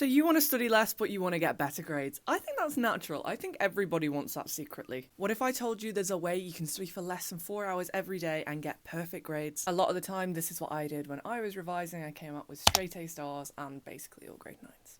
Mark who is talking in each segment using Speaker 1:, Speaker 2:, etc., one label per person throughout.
Speaker 1: So you want to study less, but you want to get better grades. I think that's natural. I think everybody wants that secretly. What if I told you there's a way you can study for less than 4 hours every day and get perfect grades? A lot of the time, this is what I did when I was revising. I came up with straight A stars and basically all grade 9s.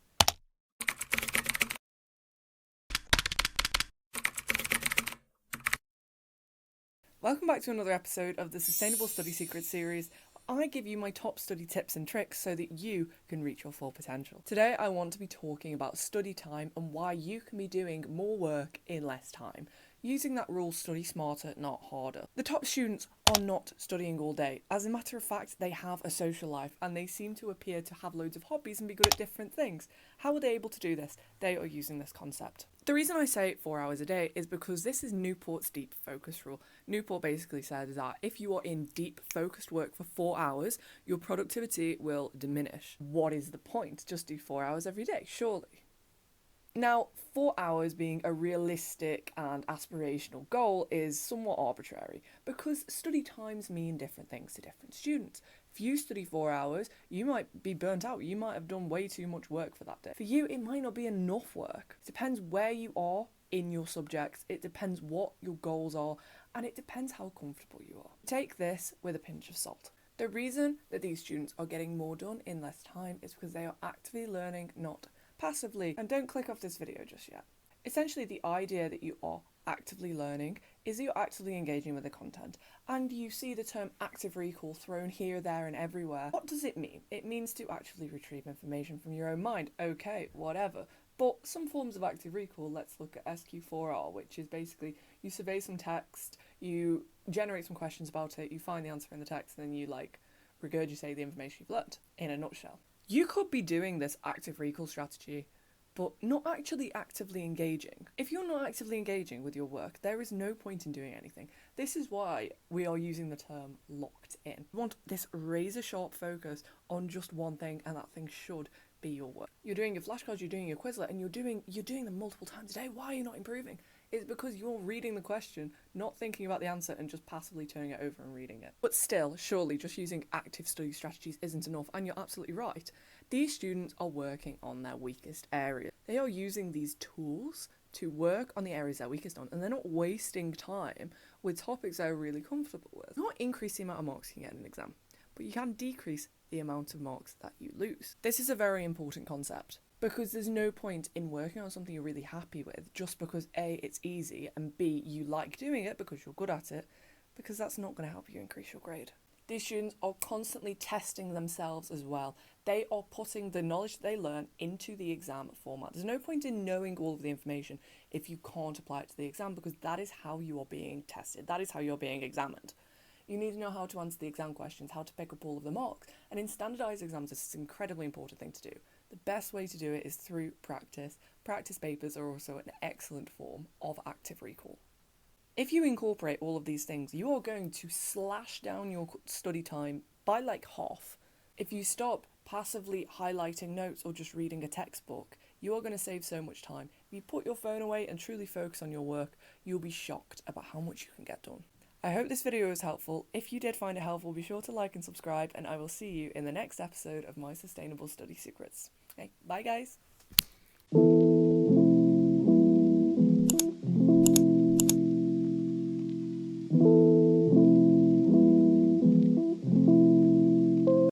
Speaker 1: Welcome back to another episode of the Sustainable Study Secrets series. I give you my top study tips and tricks so that you can reach your full potential. Today I want to be talking about study time and why you can be doing more work in less time. Using that rule, study smarter, not harder. The top students are not studying all day. As a matter of fact, they have a social life and they seem to appear to have loads of hobbies and be good at different things. How are they able to do this? They are using this concept. The reason I say 4 hours a day is because this is Newport's deep focus rule. Newport basically says that if you are in deep focused work for 4 hours, your productivity will diminish. What is the point? Just do 4 hours every day, surely. Now, 4 hours being a realistic and aspirational goal is somewhat arbitrary because study times mean different things to different students. If you study 4 hours, you might be burnt out. You might have done way too much work for that day. For you, it might not be enough work. It depends where you are in your subjects. It depends what your goals are, and it depends how comfortable you are. Take this with a pinch of salt. The reason that these students are getting more done in less time is because they are actively learning, not passively. And don't click off this video just yet. Essentially, the idea that you are actively learning is that you're actively engaging with the content, and you see the term active recall thrown here, there and everywhere. What does it mean? It means to actually retrieve information from your own mind. Okay, whatever. But some forms of active recall, let's look at SQ4R, which is basically you survey some text, you generate some questions about it, you find the answer in the text, and then you regurgitate the information you've learned in a nutshell. You could be doing this active recall strategy, but not actually actively engaging. If you're not actively engaging with your work, there is no point in doing anything. This is why we are using the term locked in. We want this razor sharp focus on just one thing, and that thing should be your work. You're doing your flashcards, you're doing your Quizlet, and you're doing them multiple times a day. Why are you not improving? It's because you're reading the question, not thinking about the answer, and just passively turning it over and reading it. But still, surely just using active study strategies isn't enough, and you're absolutely right. These students are working on their weakest areas. They are using these tools to work on the areas they're weakest on, and they're not wasting time with topics they're really comfortable with. Not increase the amount of marks you get in an exam, but you can decrease the amount of marks that you lose. This is a very important concept because there's no point in working on something you're really happy with just because A, it's easy, and B, you like doing it because you're good at it, because that's not going to help you increase your grade. These students are constantly testing themselves as well. They are putting the knowledge that they learn into the exam format. There's no point in knowing all of the information if you can't apply it to the exam, because that is how you are being tested. That is how you're being examined. You need to know how to answer the exam questions, how to pick up all of the marks. And in standardised exams, this is an incredibly important thing to do. The best way to do it is through practice. Practice papers are also an excellent form of active recall. If you incorporate all of these things, you are going to slash down your study time by like half. If you stop passively highlighting notes or just reading a textbook, you are going to save so much time. If you put your phone away and truly focus on your work, you'll be shocked about how much you can get done. I hope this video was helpful. If you did find it helpful, be sure to like and subscribe, and I will see you in the next episode of my Sustainable Study Secrets. Okay, bye guys!